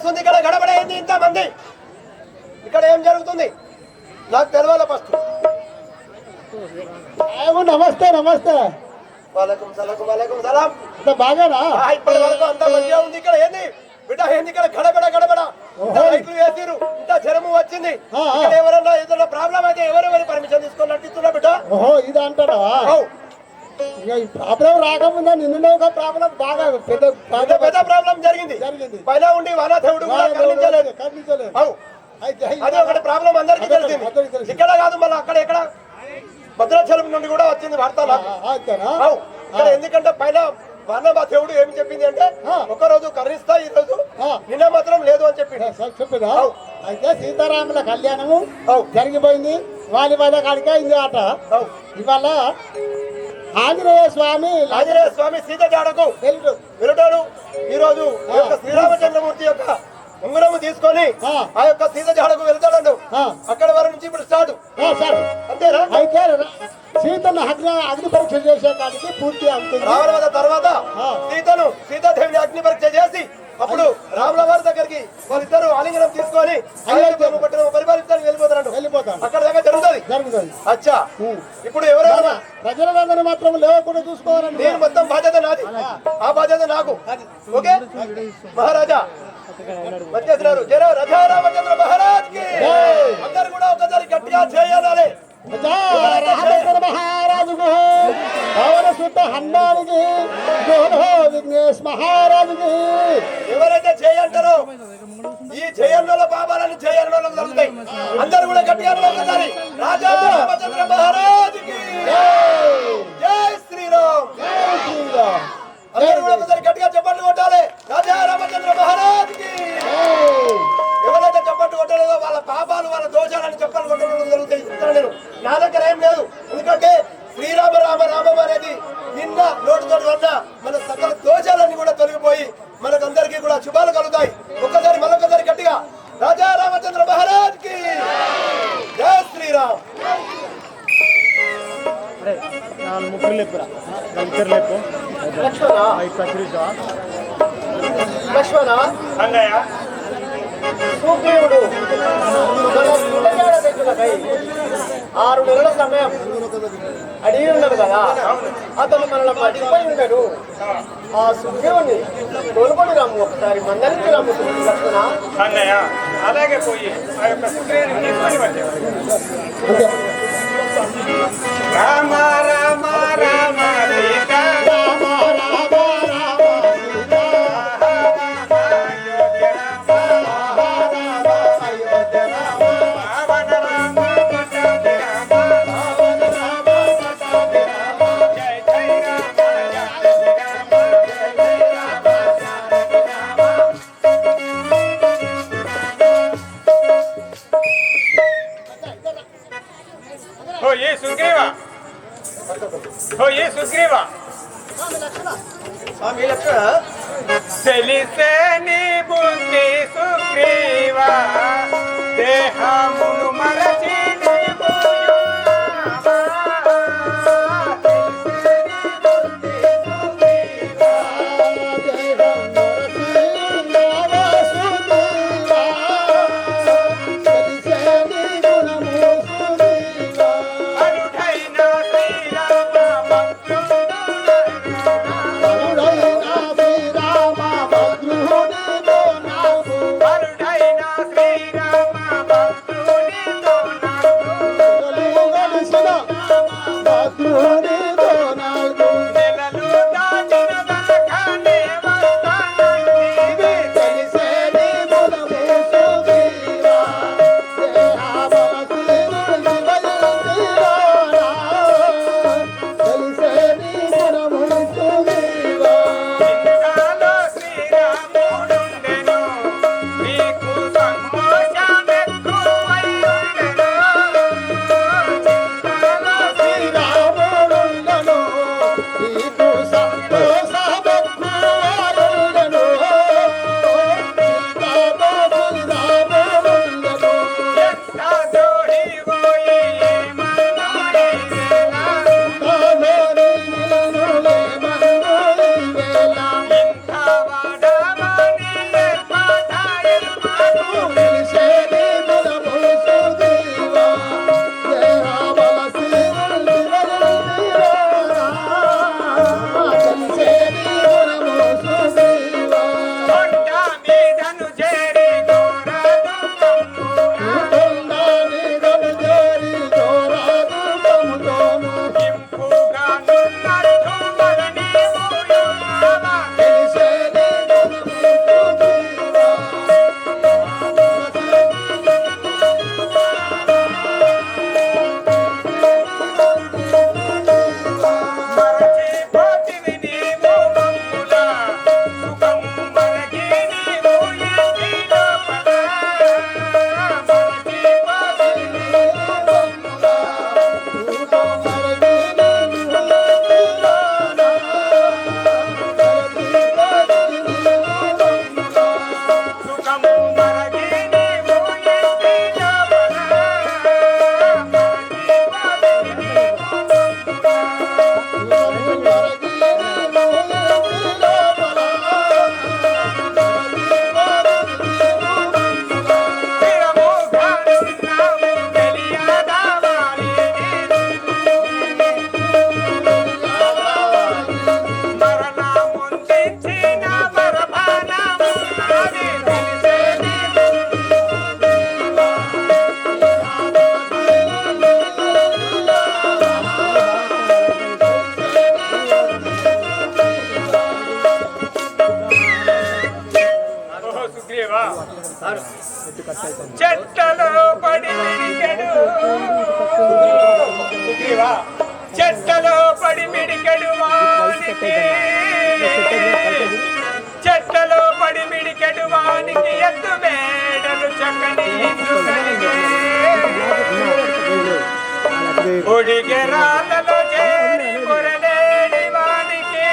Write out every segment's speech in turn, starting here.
నడుస్తుంది ఇక్కడ? గడబడేంది ఇంతమంది? ఇక్కడ ఏం జరుగుతుంది నాకు తెలియాలి ఫస్ట్. నమస్తే నమస్తే. వాలేకుం సలాం. బాగానా? ఇప్పటి వరకు అంత మంచిగా ఉంది. ఇక్కడ ఏంది బిడ్డ? ఏంది ఇక్కడ గడబడ లైట్లు వేసిరు, ఇంత జ్వరము వచ్చింది. ఎవరన్నా ఏదైనా ప్రాబ్లం అయితే ఎవరెవరి పర్మిషన్ తీసుకొని నటిస్తున్నా బిడ్డ? ఓహో ఇది అంటారా? ప్రాబ్లం రాకముందా నిన్న ఒక ప్రాబ్లం బాగా పెద్ద ప్రాబ్లం జరిగింది. పైన ఉండి వానాథవుడు కనిపించలేదు. అదే ఒకటి ప్రాబ్లం అందరికీ తెలిసింది. ఇక్కడ కాదు మళ్ళీ అక్కడ ఎక్కడ భద్రాచలం నుండి కూడా వచ్చింది వార్త నాకు. ఇక్కడ ఎందుకంటే పైన వానబా దేవుడు ఏమి చెప్పింది అంటే ఒక రోజు కరుణిస్తా, ఈ రోజు నిన్న మాత్రం లేదు అని చెప్పింది. అయితే సీతారాముల కళ్యాణము జరిగిపోయింది. వాళ్ళ కాడికే ఇది ఆట. ఇవాళ ఆంజనేయ స్వామి సీత జాడకు వెళ్ళటాడు. ఈ రోజు శ్రీరామచంద్రమూర్తి యొక్క ఉంగరము తీసుకొని ఆ యొక్క సీత జాడకు వెళ్తాడు. అక్కడ వరకు నుంచి ఇప్పుడు స్టార్ట్ అంతేనా? అయితే సీతను అగ్ని పరీక్ష చేసే కాడికి పూర్తి అవుతుంది. రావణ తర్వాత సీతాదేవిని అగ్ని పరీక్ష చేసి అప్పుడు రాముల వారి దగ్గరికి వాళ్ళిద్దరు ఆలింగనం తీసుకొని పరిపాలించడానికి వెళ్ళిపోతాడు. అక్కడ దగ్గర జరుగుతుంది. అచ్చా, ఇప్పుడు ఎవరైనా ప్రజలందరూ మాత్రం లేవకుండా చూసుకోవాలండి. నేను మొత్తం బాధ్యత నాది, ఆ బాధ్యత నాకు. ఓకే మహారాజా వచ్చేసినారు. జయ రాజా రామచంద్ర మహారాజ్ కి. అందరు కూడా ఒకసారి గట్టిగా చేయాలి. మహారాజుకు పవన సుత హనుమానికి విఘ్నేష్ మహారాజుకి. ఎవరైతే చేయంటారో ఈ జయంలో పాపాలని జయంలో జరుగుతాయి. అందరూ కూడా గట్టిగా ఒకసారి రాజా రామచంద్ర మహారాజుకి జై శ్రీరామ్. అందరూ కూడా ఒకసారి గట్టిగా చప్పట్లు కొట్టాలి. రాజా రామచంద్ర మహారాజుకి. ఎవరైతే చప్పట్లు కొట్టలేదో వాళ్ళ పాపాలు వాళ్ళ దోషాలని చప్పట్లు కొట్టడం జరుగుతాయి. నేను నా దగ్గర ఏం లేదు. ఎందుకంటే శ్రీరామ రామ రామం అనేది నిన్న నోటితో వల్ల మన సకల దోషాలన్నీ కూడా తొలగిపోయి మనకందరికీ కూడా శుభాలు కలుగుతాయి. ఒక్కసారి మరొకసారి గట్టిగా రాజా రామచంద్ర మహారాజ్ కి జై శ్రీరామ్. లక్ష్మణ సుగ్రీవుడు 6 నెలల సమయం అడిగి ఉన్నాడు కదా, అతను మనల్ని మర్చిపోయి ఉన్నాడు. ఆ సుగ్రీవుని తోలుకొని రాము, ఒకసారి మందరించి రాము లక్ష్మణ. అలాగే పోయి ఆ యొక్క సుగ్రీవుని తీసుకొని వచ్చాడు. రామ రామ రామ సీత సుగ్రీవా స్వామి లక్ష్మణ తెలిసే నీ బుద్ధి సుగ్రీవా దేహమును మరచి శ్రీరామ భక్తుడు చెట్టలో పడి మిడికెడు సుగ్రీవా, చెట్టలో పడి మిడికెడు వానికి, చెట్టలో పడి మిడికెడు వానికి ఎత్తు మేడలు చక్కని ఇల్లు కలిగే. ఒడిగే రాళ్ళలో చేరి కొరలేడి వానికి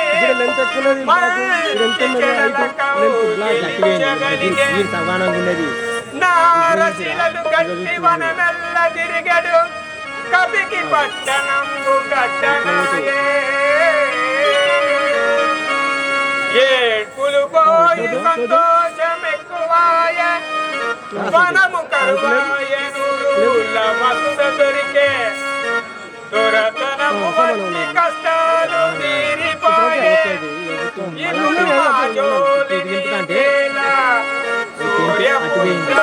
నారశిలలు గట్టి వనమెల్ల తిరిగడు, కపికి పట్టణంబు కట్టనాయే. ఏడ్పులు పోయి సంతోషం ఎక్కువాయ, వనము కరువాయను వసుద దొరికే. దొరతనము వచ్చి కష్టాలు తీరిపోయే, ఇల్లు మాజోలిని వేళ సూర్యపుత్ర.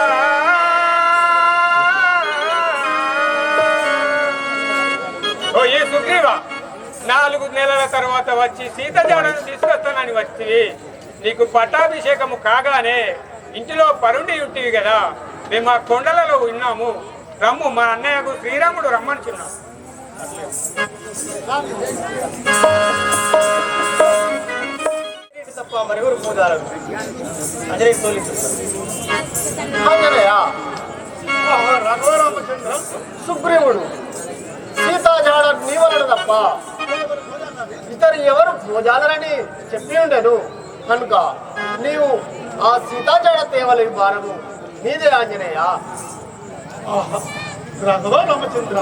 ఓ ఏ సుగ్రీవా, 4 నెలల తర్వాత వచ్చి సీత జాడను తీసుకొస్తానని వచ్చి నీకు పట్టాభిషేకము కాగానే ఇంటిలో పరుండి ఉంటివి కదా, మేము ఆ కొండలలో ఉన్నాము, రమ్ము, మా అన్నయ్యకు శ్రీరాముడు రమ్మనుచున్నాం. తప్ప మరెవరు పోదారు అంజనేయ రఘురామచంద్ర సుగ్రీవుడు సీతాజాడ నీవలడు తప్ప ఇతరు ఎవరు భోజాలని చెప్పి ఉండేను కనుక నీవు ఆ సీతాజాడ తేవలేని భారము నీదే ఆంజనేయ. రామచంద్ర,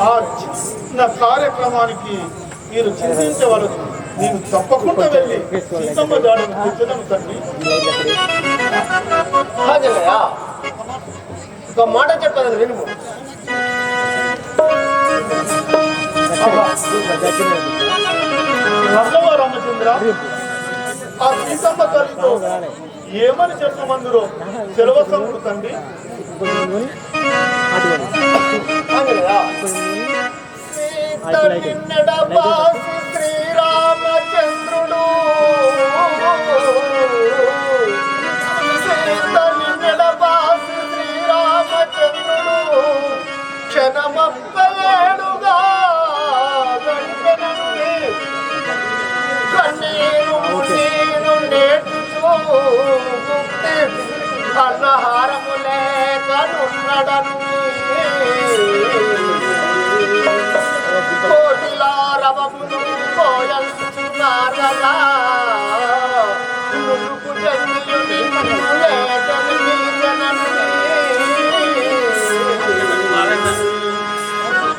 ఆ చిన్న కార్యక్రమానికి మీరు చింతించవలదు. నేను తప్పకుండా వెళ్ళి సీతమ్మ జాడను తెచ్చదను తండ్రి. ఆంజనేయ, ఒక మాట చెప్పదని వినుము. రామచంద్ర, ఆ సీతమ్మ తల్లితో ఏమని చెప్పమందురో సెలవసముడు తండ్రి. శ్రీరామచంద్రుడు శ్రీరామచంద్రుడు క్షణమప్పలేడుగా గంటనండి కన్నీరు నీరు నేర్చు అన్నహారము లేకనున్నడను కోటిలా రవమును పోయంచున్నారలా నువ్వు జన్మియుని లేకని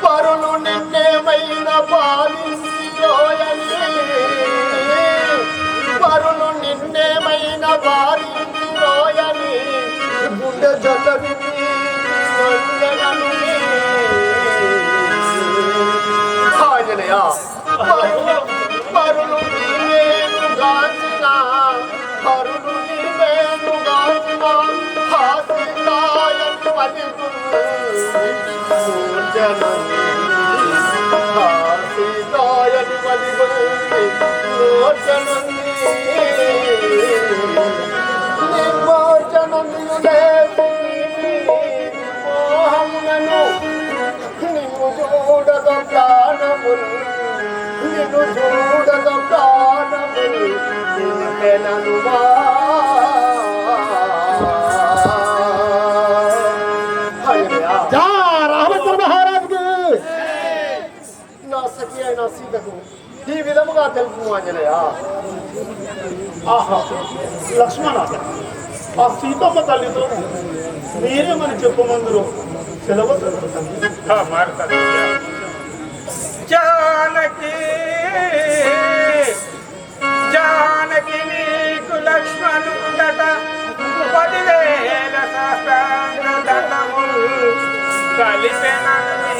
పరులు నిన్నేమైన బాధించిరోయని, పరులు నిన్నేమైన బాధించిరోయని గుండె జల్లవి ఆంజనేయ. పరులు నీవేను గాంచిన, పరులు నీవేను గాంచిన హాసితాయని పదిగు హాసితాయని పదిగు నిన్ను చూడగ ప్రాణములు, నిన్ను చూడగ ప్రాణములు నిన్నెననుమా. రామచంద్ర మహారాజుకి నా సఖి అయిన సీతకు ఈ విధముగా తెలుపు ఆంజనేయ. ఆహా లక్ష్మణ, ఆ సీతమ్మ తల్లితో మీరేమని చెప్పమందురో సెలవసముడు తండ్రి. జానకి జానకి నీకు లక్ష్మణుడట 10,000 శాస్త్రాంగ దండములు కలిపెనని,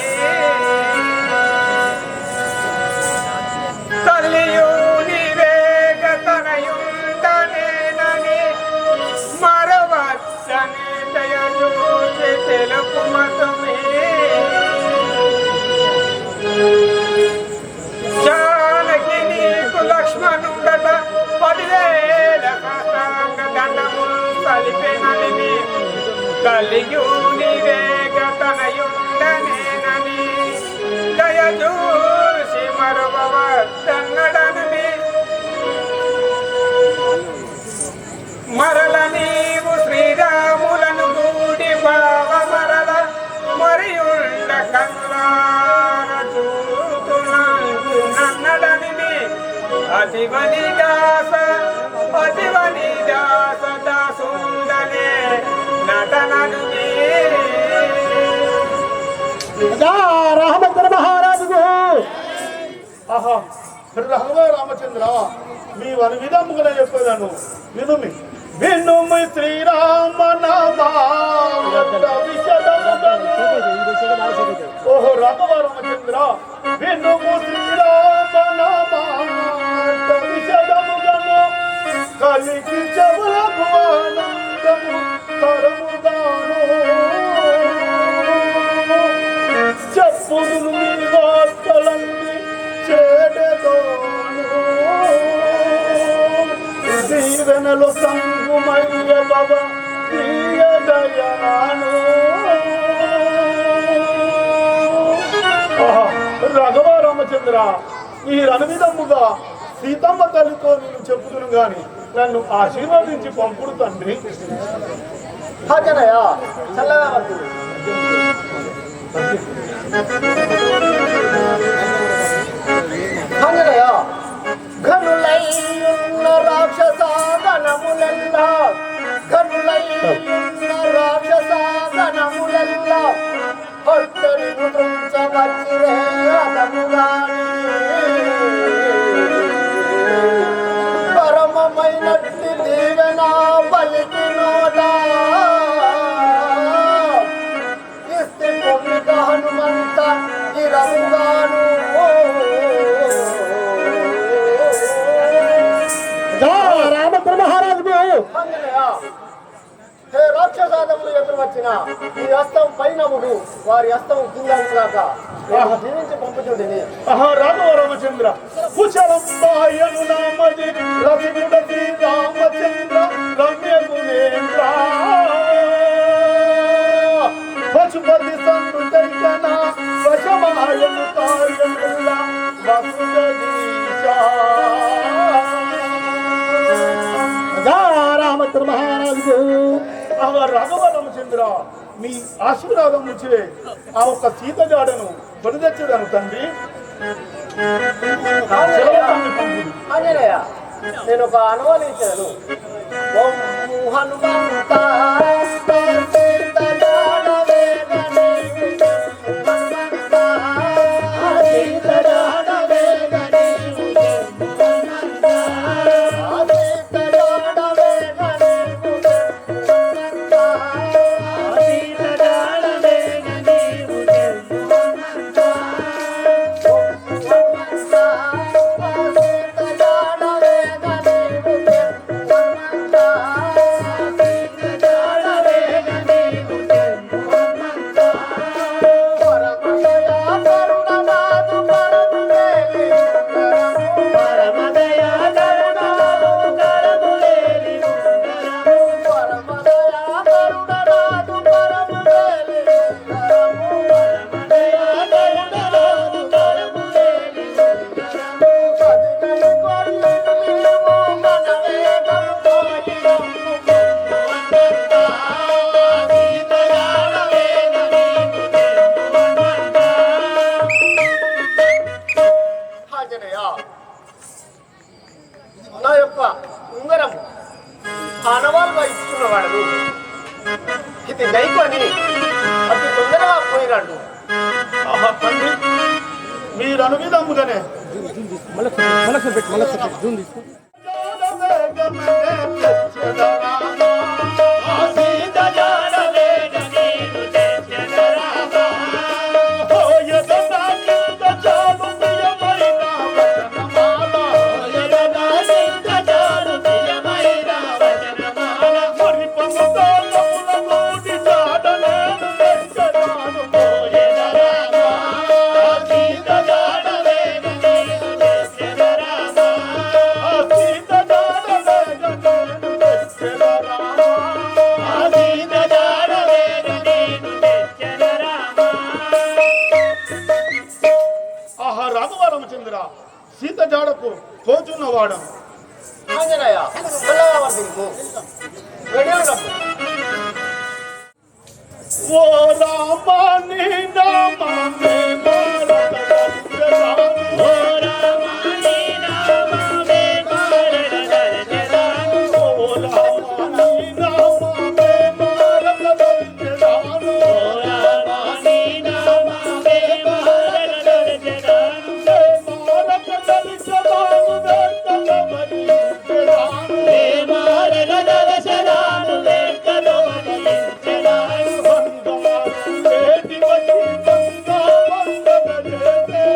తల్లియు నీవేగ తనయుండనేనని మరవచ్చని దయచూచి తెలుపు మతమే. జానకి నీకు లక్ష్మణుడట 10,000 శాస్త్రాంగ దండములు తెలిపెనని కలియుని వేగతనయుండనేనని దయచూసి మరువవద్దన్నడని మరల నీవు శ్రీరాములను గూడి భావ మరల మరియుండ కన్నార చూతునన్నడని అతివని దాస దాసుందనే నటనను రామచంద్ర మహారాజుకు ఆహా రాఘవ రామచంద్ర మీ వని విధముగా చెప్పేదాను వినుమి వినుమి శ్రీరామ ఓహో రాఘవ రామచంద్ర వినుము శ్రీరామ విషదముగను కలికి చెవులకు ఆనందము కరముగాను చెప్పును మీ వార్తలన్నీ చేడతోను దీవెనలు సంగుమయ్య బాబ దయాను రాఘవ రామచంద్ర ఈ రణవిధముగా సీతమ్మ తల్లితో నేను చెప్పుదును గాని నన్ను ఆశీర్వదించి పంపుడు తండ్రి. హాజనయ్య చల్లగా వద్దు. హాజనయ్య ఘనులైయున్న రాక్షస గణములెల్లా ఘనులైయున్న రాక్షస గణములెల్లా ఒట్టరి ముద్రించవచ్చిరే అదముగాని పరమమైనట్టి దీవెన పలికి నోడా ఇస్తే పొమ్మిక హనుమంత ఇరముగాను రామచంద్ర మహారాజుకు హే రాక్షసాదములు ఎదురు వచ్చిన ఈ హస్తం పైనముడు వారి హస్తం కిందాక జీవించి పంపుచుండిని. రాఘవ రామచంద్ర కుశలంబాయను నామది రవిముడ శ్రీ రామచంద్ర రమ్య గుణేంద్ర పశుపతి సంతృతైకన వశమాయను తాయనుల్ల వసుదీశ. రామచంద్ర మహారాజు రాఘవ రామచంద్ర మీ ఆశీర్వాదం నుంచే ఆ ఒక్క సీత జాడను బలిదెచ్చదాను తండ్రి. ఆంజనేయ నేను ఒక అనువాదం ఇచ్చాను. హనుమంత నా యొక్క ఉంగరం ఆనవాళ్ళుగా ఇస్తున్నవాడు ఇది దైకొని అతి తొందరగా పోయినాడు. తండ్రి మీరు అనువిధముగానే వాడను. ఆంజనేయ పిల్లవాడు రెడీ ఓ రామాని నామమే మారతదలిచెదాను. ఓ రామాని నామమే మారతదలిచెదాను. ఓ రామాని నామమే మారతదలిచెదాను. ఓ రామాని నామమే మారతదలిచెదాను. మారతదలిచెదాను వెంకటమణించెదాను. మారతదలిచెదాను వెంకటమణించెదాను.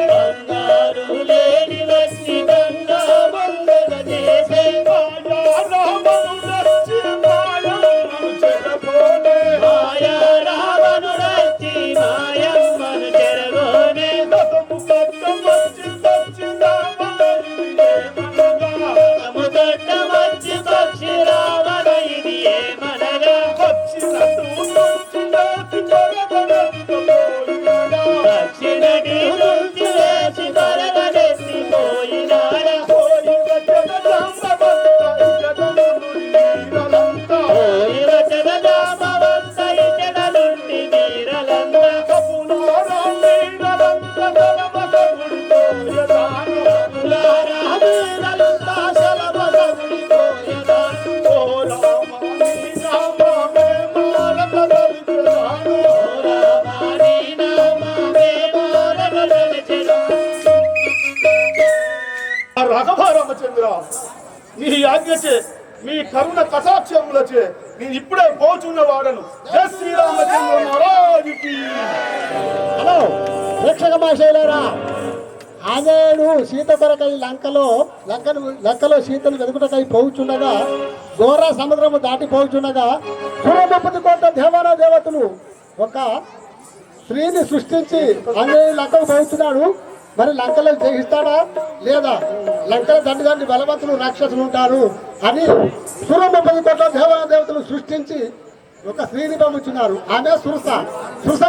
బంగారు లేని వచ్చి గంగా బందగ చేసే మాయా రామను రచ్చి మాయమ్మను చెరగోనే. మాయా రామను రచ్చి మాయమ్మను చెరగోనే. దతము కట్టం వచ్చి పక్షి రావణ ఇది ఏమనగా. దతము కట్టం వచ్చి పక్షి రావణ ఇది ఏమనగా. పక్షి నటు నుంచి లేచి పరగడెత్తిపోయినాడా. పక్షి నటి నుంచి లేచి పరగడెత్తిపోయినాడా. పోయి వచ్చన జాంబవంత ఇజడలుండి మీరలంతా. పోయి వచ్చన జాంబవంత ఇజడలుండి మీరలంతా. కపులారా మీరలంత సలమసగుడిపోయదాను. కపులారా మీరలంత సలమసగుడిపోయదాను. ఓ రామాని నామమే మారతదలిచెదాను. ఓ రామాని నామమే మారతదలిచెదాను. రాఘవ రామచంద్ర, మీ ఆజ్ఞచే మీ కరుణ కటాక్షములచే నేను ఇప్పుడే పోచున్న వాడను. జై శ్రీరామచంద్ర మహారాజుకి. హలో ప్రేక్షక భాషలారా, ఆంజనేయుడు సీత కొరకై లంకలో సీతను వెతుకుటకై పోవుచుండగా, ఘోర సముద్రము దాటి పోవుచుండగా 130 కోట్ల దేవాన దేవతలు ఒక స్త్రీని సృష్టించి ఆంజనేయుడు లంకకు పోతున్నాడు. మరి లంకలో జయిస్తాడా లేదా, లంకల దండి బలవంతులు రాక్షసులు ఉంటారు అని 130 కోట్ల దేవాన దేవతలు సృష్టించి ఒక స్త్రీని పంపుతున్నారు. ఆమె సురస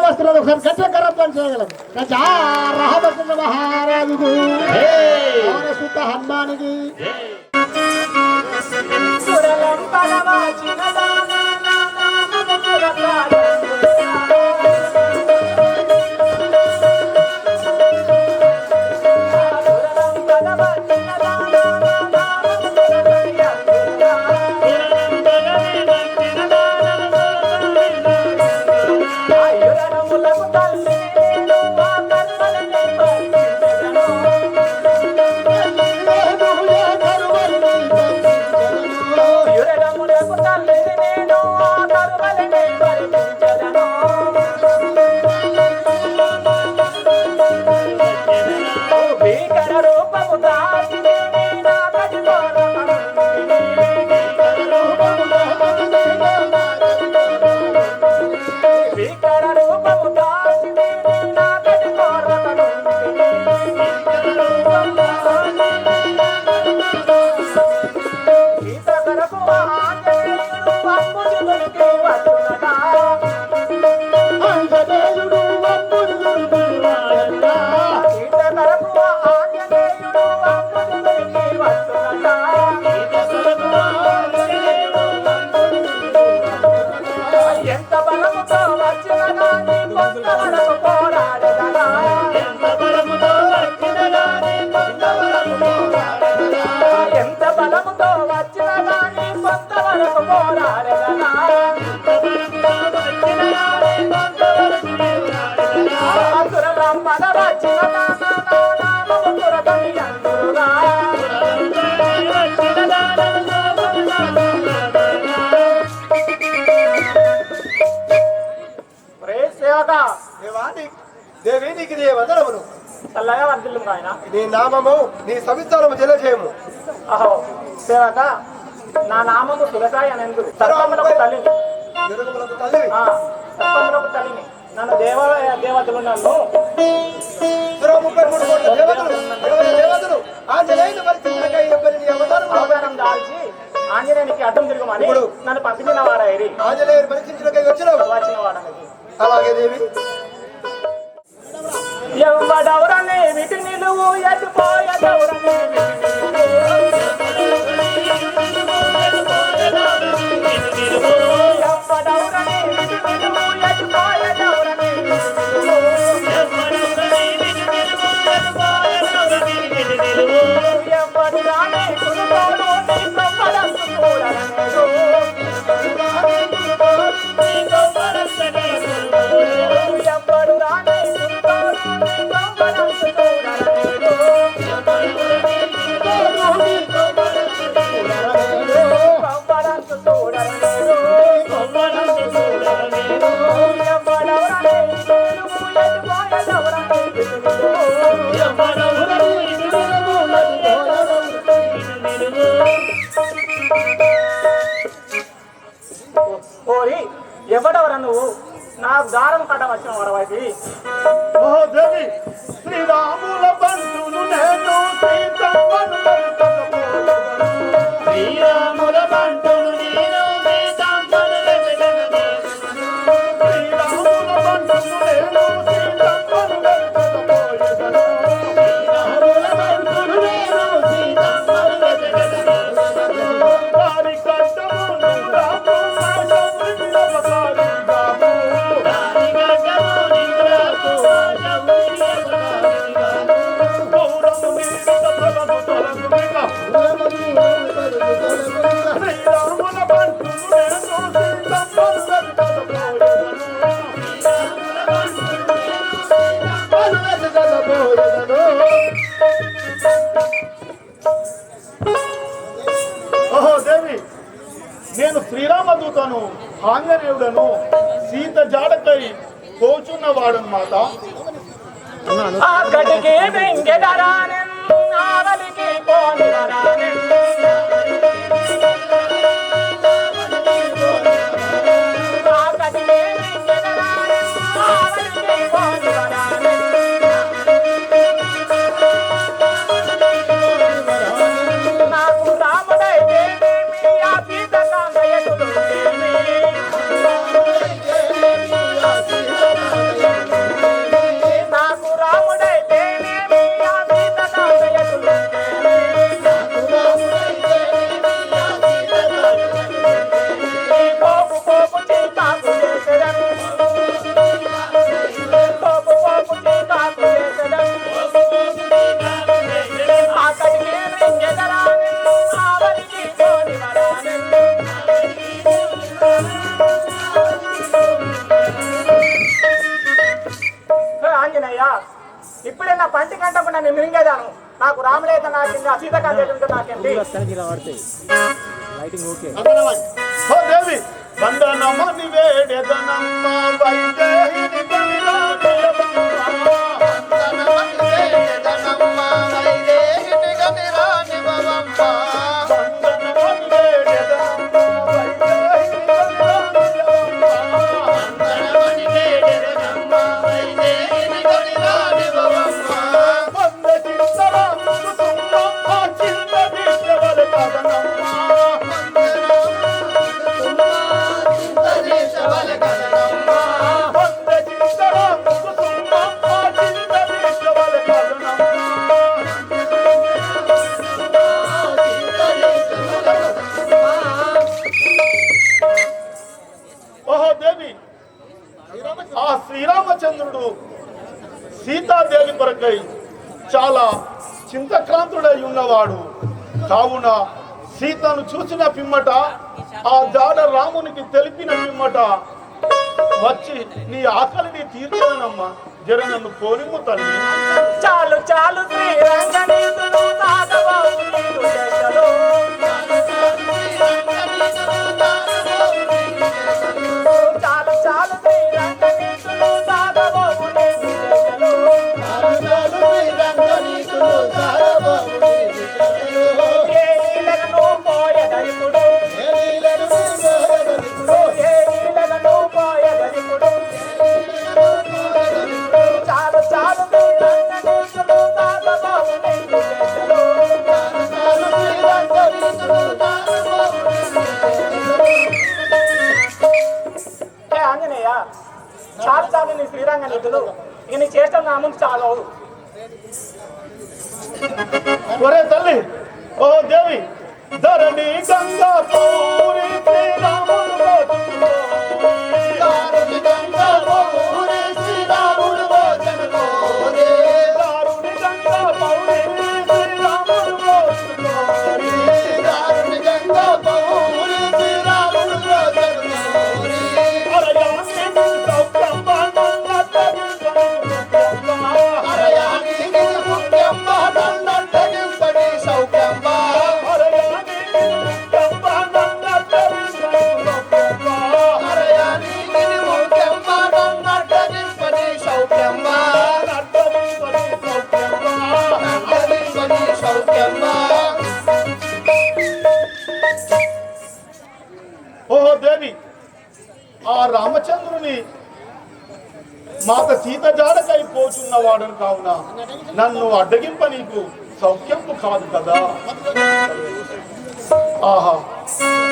వస్తువులను ఒకసారి గట్టిగా కరత్వం చేయగలరు. రామచంద్ర మహారాజుకు సుత హనుమానికి దేవి నీకు నీ వందనములు. చల్లగా వర్ధిల్లు నాయన. నీ నామము నీ సవిస్తారము తెలియజేయము. అహో సేవక, నా నామము సులకాయ అని ఎందుకు సర్వములకు తల్లిని. తల్లి సర్వములకు తల్లిని. నన్ను దేవతలు నన్ను 33 కోట్ల దేవతలు ఆంజనేయుని పరిస్థితులకై ఎవరిని అవతారం అవతారం దాల్చి ఆంజనేయునికి అడ్డం తిరుగుమని నన్ను పంపించిన వారైరి. ఆంజనేయుని పరిస్థితులకై వచ్చిన వాడనది. అలాగే దేవి ఎవడవరనే విటి నిలువు ఎటుపోయే దౌరనే ఓరి ఎవడవరా నువ్వు నా దారం కట్ట వచ్చిన వరవైతే మహాదేవి శ్రీరాముల బంధువును నేను సీతమ్మను వెతకబోయెదను. శ్రీరాముల బంటును నేను సీతమ్మను వెతకబోయెదను. శ్రీరాముల బంధువును నేను సీతమ్మను వెతకబోయెదను. శ్రీరాముల బంటును నేను సీతమ్మను వెతకబోయెదను. వారి కట్టము నీవు రాకు, మా శౌర్యుని అపకారి కాకు. దాని గడ్డము నీవు రాకు, మా శౌర్యుని అపకారి కాకు. దూరము నీకు తొలగు తొలగు మిగ. శ్రీరాముల బంధువును నేను సీతమ్మను వెతకబోయెదను. ఓహో దేవి, నేను శ్రీరామదూతను ఆంజనేయుడను సీత జాడకై పోచున్నవాడను మాత. ఆ గడికి వెంగెదరానే ఆవలికి పోనిదరానే ఆ గడికి వెంగెదరానే ఆవలికి పోనిదరానే నాకు రాముడైతేనేమి ఆ సీత కాంతయ్యకుడుంటేమి నాకు రాముడైతేనేమి ఆ సీత కాంతయ్యకుడుంటేమి పోపు పోపు చీకాకు చేసెదను పోపు పోపు చీకాకు చేసెదను అక్కడికి వెంగెదరానే ఆవలికి పోనిదరానే ఆంజనేయ ఇప్పుడే నా పంటి కంటకు నన్ను మింగేదాను నాకు రాముడైతే నాకేంటి ఆ సీతకాంత ఎటుంటే నాకేంటి ఓ దేవి వందనమని వేడెదనమ్మ వైదేహిని గమిలా నిలవమ్మ. వందనమని వేడెదనమ్మ వైదేహిని గమిలా నిలవమ్మ. వంద చిత్తరాములు తుమ్మ ఆ చిన్న విద్యవల కదనమ్మ. వంద చిత్తరాములు తుమ్మ ఆ చిన్న విద్యవల కదనమ్మ. ఓహో దేవి, ఆ శ్రీరామచంద్రుడు సీతాదేవి కొరకై చాలా చింతక్రాంతుడై ఉన్నవాడు కావున సీతను చూసిన పిమ్మట ఆ జాడ రామునికి తెలిపిన పిమ్మట వచ్చి నీ ఆకలిని తీర్చనమ్మా, జర నన్ను పోనిమ్ము తల్లి. చాలు చాలు శ్రీరంగనీతుడు తాతబాబు నీదు చేసెను. చాలు చాలు శ్రీరంగనీతుడు తాతబాబు నీదు చేసెను. ఏ లీలలను పోయెదరిపుడు ఏ లీలలను పోయెదరిపుడు చాలు చాలు శ్రీరంగనీతుడు తాతబాబు నీదు చేసెను. ఏ ఆంజనేయ చాలు చాలు నీ శ్రీరంగనీతుడు ఇక నీ చేష్టం నా ముందు చాలు ఒరే తల్లి, ఓ దేవి, ధరణి గంగా పౌరి శ్రీరాముడు రోజులో. దారుని గంగా పౌరి శ్రీరాముడు రోజులో. దారుని గంగా పౌరి శ్రీరాముడు రోజులో. దారుని గంగా పౌరి శ్రీరాముడు రోజులో. అరయాని సౌఖ్యంబ నన్నట్టగింపడి సౌఖ్యంబ. అరయాని సౌఖ్యంబ నన్నట్టగింపడి సౌఖ్యంబ. నట్టగింపడి సౌఖ్యంబ. ఓ దేవి, ఆ రామచంద్రుని మాత సీత జాడకై పోచున్నవాడను కావున నన్ను అడ్డగింప నీకు సౌఖ్యము కాదు కదా. ఆహా,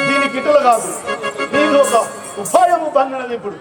దీనికి ఇటులు కాదు, నేను ఒక ఉపాయము పన్నది. ఇప్పుడు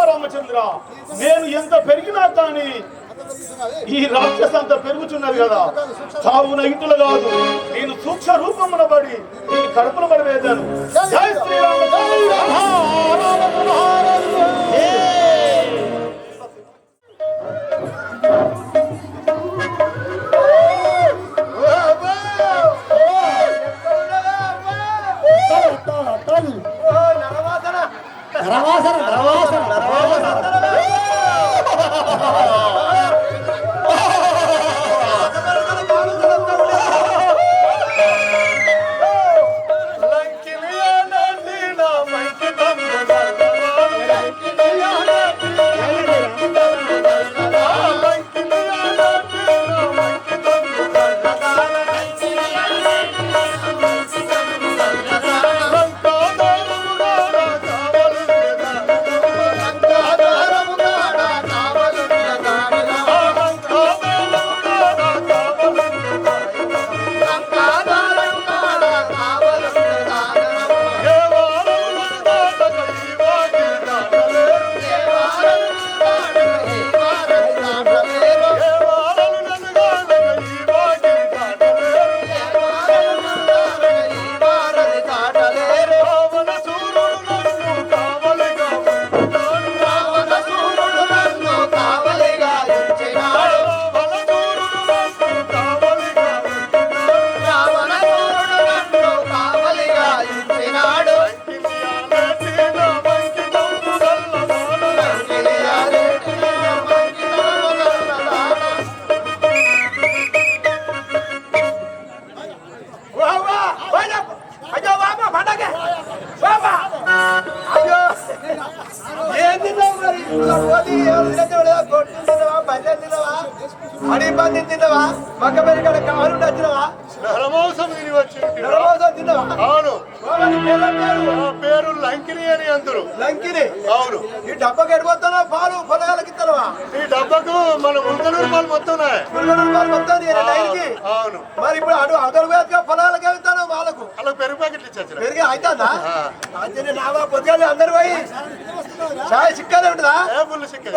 రామచంద్ర, నేను ఎంత పెరిగినా కానీ ఈ రాక్షస అంత పెరుగుతున్నది కదా. కావున ఇటులు కాదు, నేను సూక్ష్మ రూపమున పడి నేను కడుపున పడి వేదాను. జై శ్రీరామ. పేరు లంకిని అని అందరు. లంకిని? అవును. ఈ డబ్బా గడిపోతున్నా పాలు పొలగాలకి ఇస్తావా? ఈ డబ్బాకు మన 300 రూపాయలు మొత్తం. 300 రూపాయలు మొత్తం డైరీకి? అవును. మరి ఇప్పుడు అటు అవతల వేదిక పొలాలకి వెళ్తాను వాళ్ళకు వాళ్ళకి పెరుగు ప్యాకెట్లు ఇచ్చారు. పెరిగి అవుతుందా? అంటే నా పొద్దుగాలి అందరు పోయి చాయ్ చిక్కనే ఉంటుందా? ఫుల్ చిక్క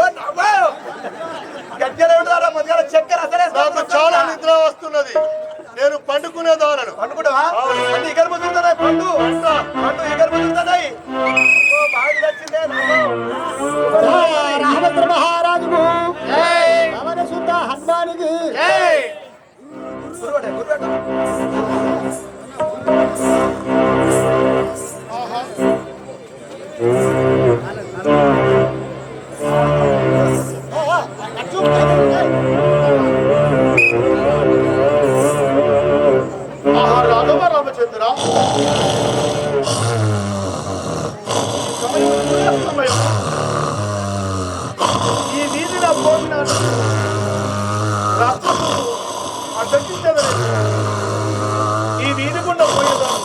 గట్టిగానే ఉంటుందా పొద్దుగాల? చక్కెర అసలే నాకు చాలా నిద్ర వస్తున్నది, నేను పండుకునే దానను. పండుకుంటావా? అంటే ఇక్కడ ముందుతున్నాయి పండు పండు ఇక్కడ ముందుతున్నాయి. బాగా వచ్చిందే రామచంద్ర మహారాజుకు పవన శుద్ధ హనుమానికి రామచంద్ర ఈ వీధిలో పోయినాను రాత్రులు అడ్డంకించదలేదు. ఈ వీధి గుండా పోయేదాన్ని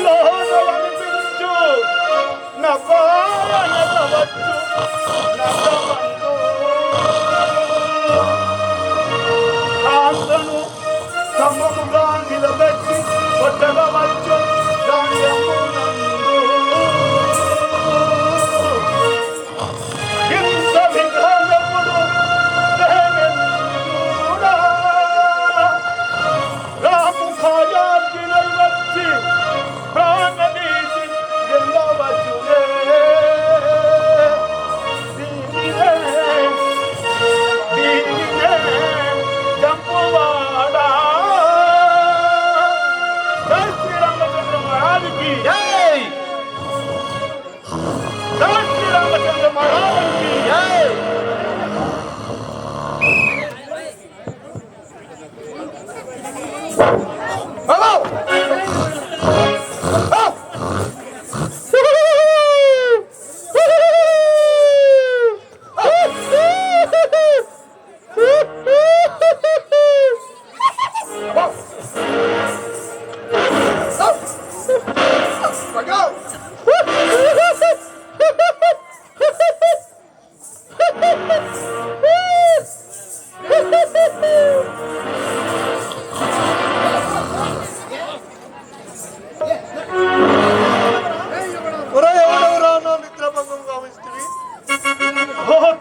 నాలో అనిపించు నవ్వచ్చు కాంతను సమముగా నిలబెట్టి కొట్టవచ్చు దాని ఇంత విగ్రహముడు రాము ఖాయార్జునై వచ్చి ప్రాణదీసి గెలవచ్చునే దీనినే జంపువాడా జై శ్రీరామచంద్ర మహారాజుకి జై శ్రీరామచంద్ర మహారాజుకి జై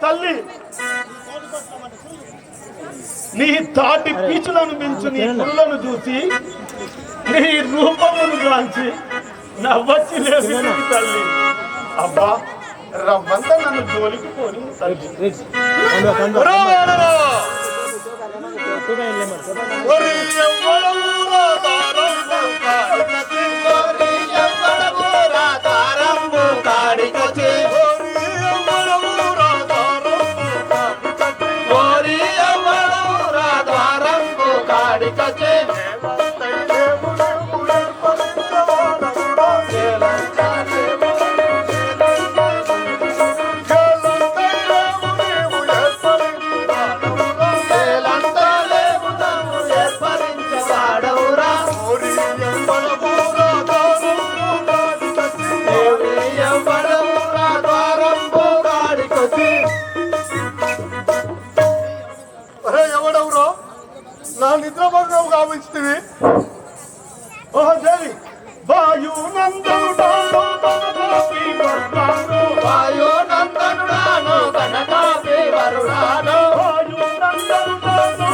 తల్లి నీ తాటి పీచులను పెంచు నీ పుల్లను చూసి నీ రూపమును గాంచి నవ్వచ్చి లేదు తల్లి. అబ్బా రవ్వంతా నన్ను జోలికి పోని తల్లి. ఎవడెవరో నా నిద్రభంగం గావిస్తుంది. ఓహో దేవి వాయు నందనుడాను వాయు నందనుడాను కనకాపి వరుడాను వాయు నందనుడాను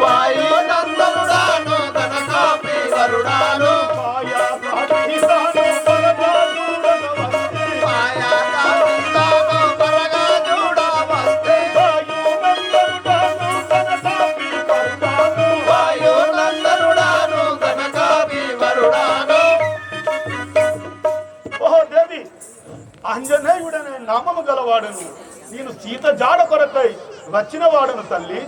వాయు నందనుడాను కనకాపి వరుడాను ఆంజనేయుడనే నామము గలవాడను నేను సీత జాడ కొరకై వచ్చిన వాడను తల్లి.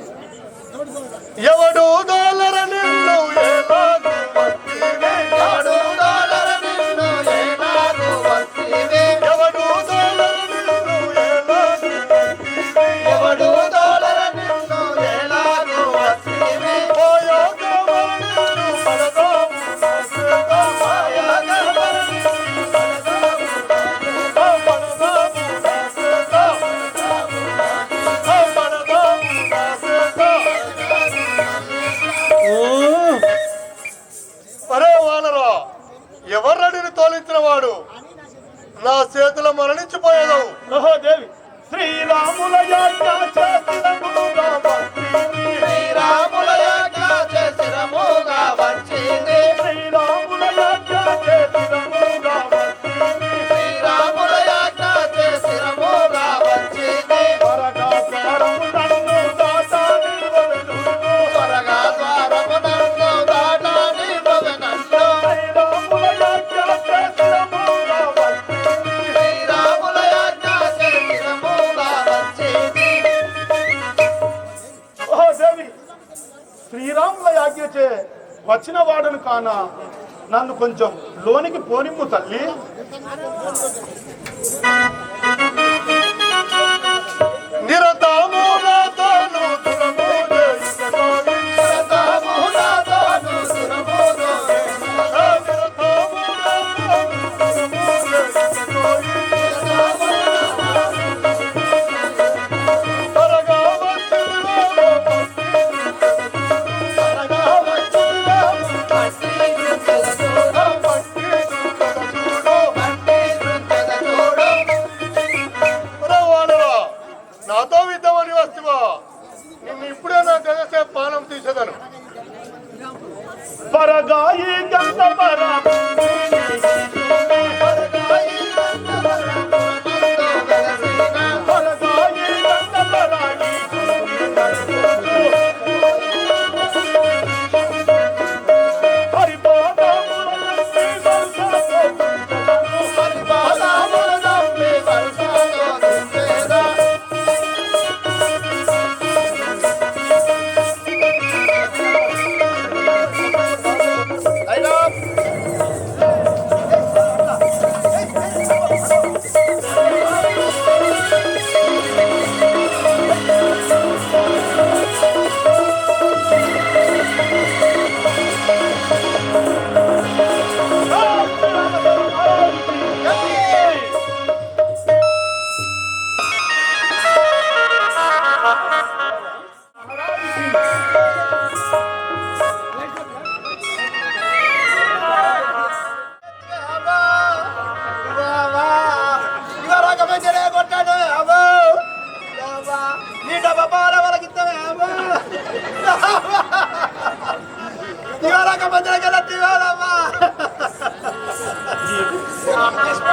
ఎవడు దోలర నిన్ను ఏలాగు వస్తీవే ఎవడు దోలర నిన్ను ఏలాగు వస్తీవే ఎవడు దోలర నిన్ను ఏలాగు వస్తీవే ఎవడు దోలర నిన్ను ఏలాగు వస్తీవే ఓయో గవనిను పరదాము నాసేగా మాయా గవనిను ఎవర్రడిని తోలించిన వాడు నా చేతుల మరణించిపోయేదు. ఓహో దేవి శ్రీరాముల యాజ్ఞ చేసిరముగా వచ్చింది శ్రీరాముల యాజ్ఞ చేసిరముగా వచ్చింది శ్రీరాముల యాజ్ఞ చేసిరముగా వచ్చింది శ్రీరాముల యాజ్ఞ చేసిరముగా వచ్చింది త్వరగా ద్వారము నన్ను దాటాని త్వరగా ద్వారము నన్ను దాటాని నన్ను శ్రీరాముల యాజ్ఞచే వచ్చిన వాడను కాన నన్ను కొంచెం లోనికి పోనిమ్ము తల్లి. నిరతాము పరగాయి గంగ పర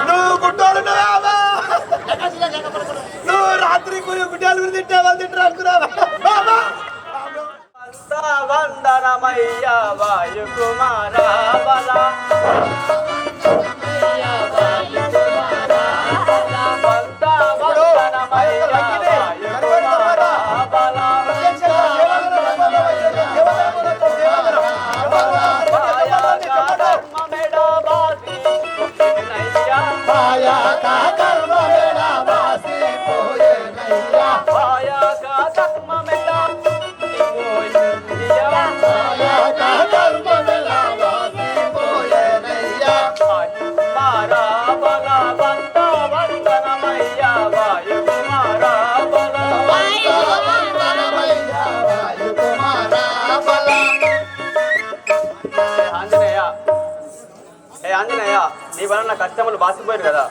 నువ్వు గుడ్డోలు నువ్వు రాత్రి గుడ్డలు తింటే వాళ్ళు తింటారు అనుకున్నావా వందనమయ్య వాయు కుమార బల ఆంజనేయ నీ వలన కష్టములు బాసిపోయారు కదా.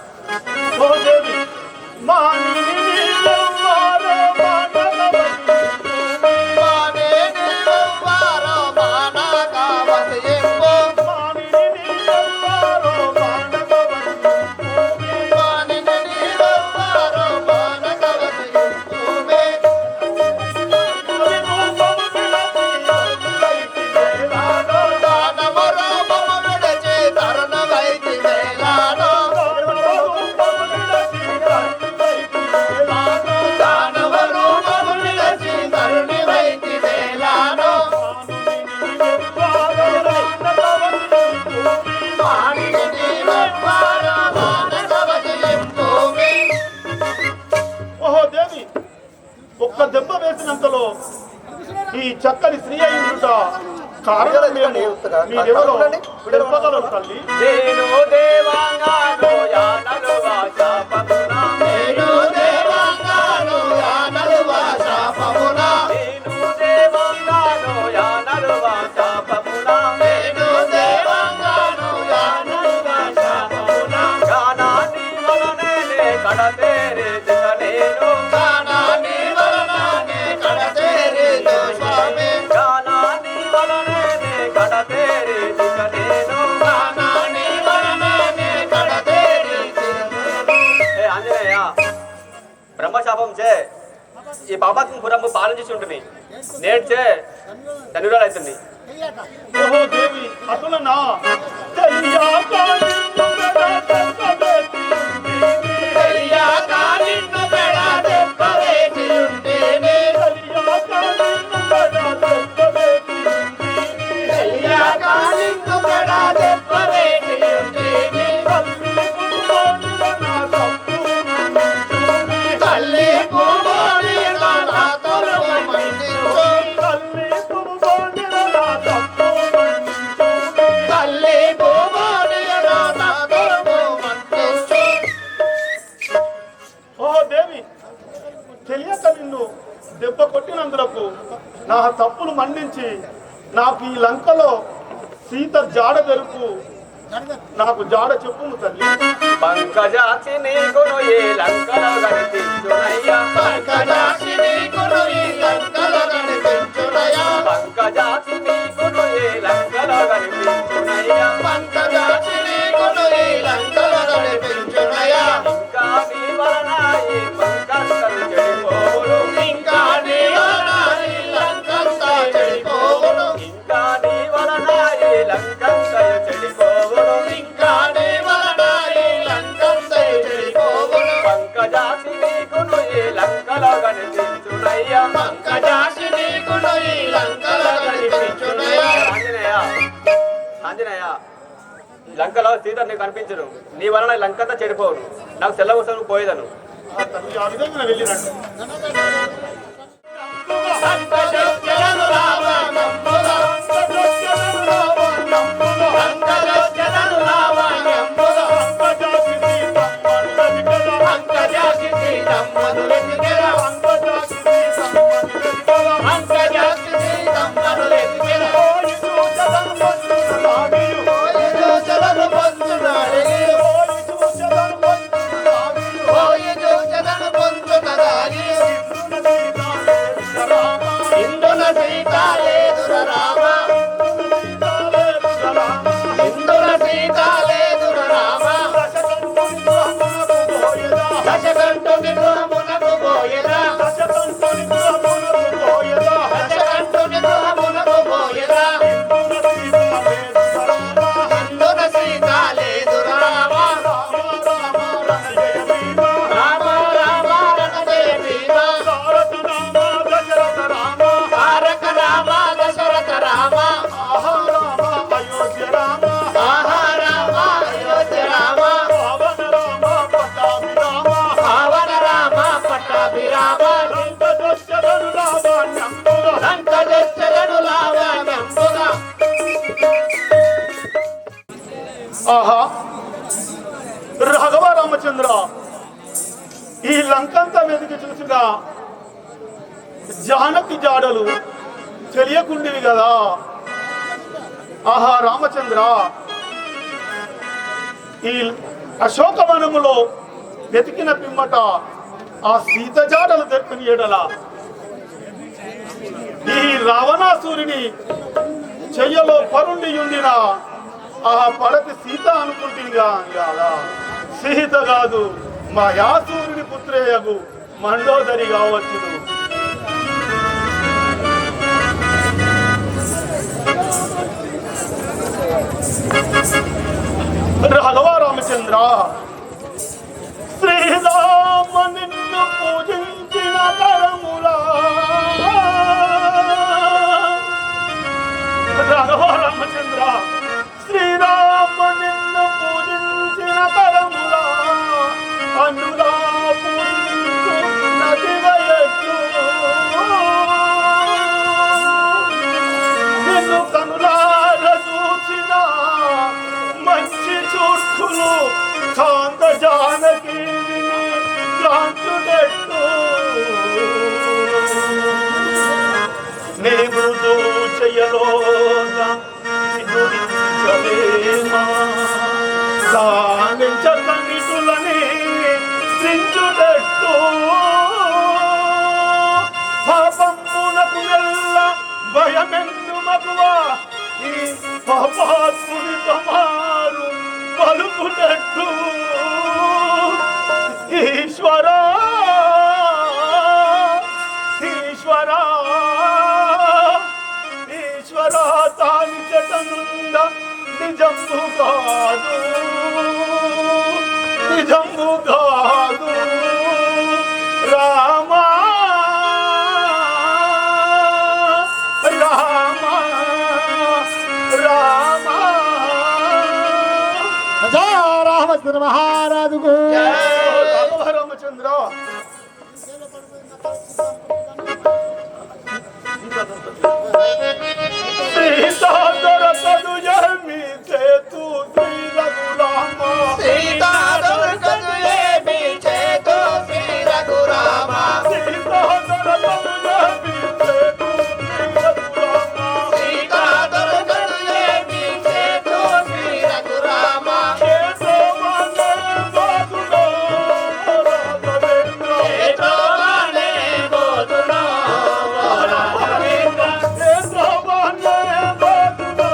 దెబ్బ వేసినంతలో ఈ చక్కని స్త్రీ అయ్యుట కారణం మీరెవరో తెలుపగలరు తల్లి. నేను దేవాంగాను యానలు వాచాపమునా నేను దేవాంగాను యానలు వాచాపమునా నేను దేవాంగాను యానలు వాచాపమునా నేను దేవాంగాను యానలు వాచాపమునా గానాని వలనే కడతేరే దిగనేను గానాని వలనే కడతేరే స్వామి గానాని వలనే కడతేరే దిగనేను గానాని వలనే కడతేరే ఏ ఆంజనేయ బ్రహ్మశాపం చే ఈ పాపత్పురము పాలించి ఉంటుంది నేర్చే ధనురాలు అవుతుంది. ఓహో దేవి అటులనా తెలియక నిన్ను దెబ్బ కొట్టినందులకు నా తప్పులు మన్నించి నాకు ఈ లంకలో సీత జాడ తెలుపు నాకు జాడ చెప్పుము తల్లి. పంకజాక్షి నీకును ఈ లంకలో కనిపించునయ్యా పంకజాక్షి నీకును ఈ లంకలో కనిపించునయ్యా పంకజాక్షి నీకును ఈ లంకలో లంకంతయు చెడిపోవును ఇంకా నీ వలన ఈ లంకంతయు చెడిపోవును పంకజాక్షి నీకును ఈ లంకలో కనిపించునయ్యా పంకజాక్షి నీకును ఈ లంకలో కనిపించునయ్యా ఆంజనేయ లంకలో సీత నీకు కనిపించను నీ వలన ఈ లంకంతా చెడిపోవును నాకు సెలవుసను పోయేదను ఆ విధంగా వెళ్ళిరండి పంకజోజ్జలను లావణ్యముల పంకజోజ్జలను లావణ్యముల పంకజాక్షి సీతమ్మను వెతికెద పంకజాక్షి సీతమ్మను వెతికెద జోజలను పొందునాడియు జోజలను పొందునదాగియు ఇందున సీత లేదుర రామ ఇందున సీత లేదుర రామ దశకంఠుని గృహమునకు పోయెదా దశకంఠుని గృహమునకు పోయెదా ఇందున సీత లేదుర రామ రామ రామ రణజయ భీమ తారక రామ దశరథ రామ ఆహా రామ అయోధ్య రామ పావన రామ పట్టాభిరామ లంకజోజ్జలను లావణ్యంబుగా ఆహా రాఘవ రామచంద్ర ఈ లంకంతా వెతికి చూసిన జానకి జాడలు తెలియకుండివి కదా ఆహా రామచంద్ర ఈ అశోకవనములో వెతికిన పిమ్మట ఆ సీత జాడలు దొరికిన ఎడల ఈ రావణాసురుని చెయ్యలో పరుండి ఉండిన ఆ పడతి సీత అనుకుంటుందిగా కదా సీత కాదు మా యాసూరుని పుత్రేయగు మండోదరి కావచ్చును రాఘవ రామచంద్ర శ్రీరామ నిన్ను పూజించిన తరములా రాఘవ రామచంద్ర శ్రీరామ నిన్ను పూజించిన తరములా అనులా పూజించు నదివయట్లు నిన్ను కనులార చూసిన మంచి చూర్చులు కాంత జానకి కాంతుడెట్టు నీ మృదు చెయ్యలోన సాధించనిటులని సించుడెట్టు పాపమునకు ఎల్ల భయమెందు మగువా ఈ పాపాత్ముని తమారు పలుకునట్టు ఈశ్వరా ఈశ్వరా ఈశ్వరా తాని చెటనుండ నిజంబు కాదు నిజంబు కాదు రామా రామా రామా రామచంద్ర మహారాజుకు రాఘవ రామచంద్ర సీతా దొరకదు ఏమి చేతు శ్రీ రఘురామ సీతా దొరకదు ఏమి చేతు శ్రీ రఘురామ సీతా దొరకదు ఏమి చేతు శ్రీ రఘురామ సీతా దొరకదు ఏమి చేతు శ్రీ రఘురామ చేతోమనే బాధులో రాఘవేంద్ర చేతోమనే బోధునో రాఘవేంద్ర చేతోమనే బాధులో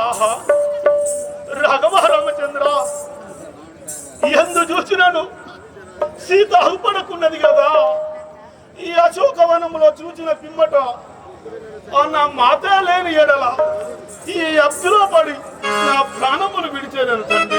ఆహా రాఘవ రామచంద్ర, ఎందు చూసినాను సీత అగుపడకున్నది కదా. ఈ అశోకవనంలో చూచిన పిమ్మట నా మాత లేని ఎడల ఈ అప్పులో పడి నా ప్రాణములు విడిచేదను తండ్రి.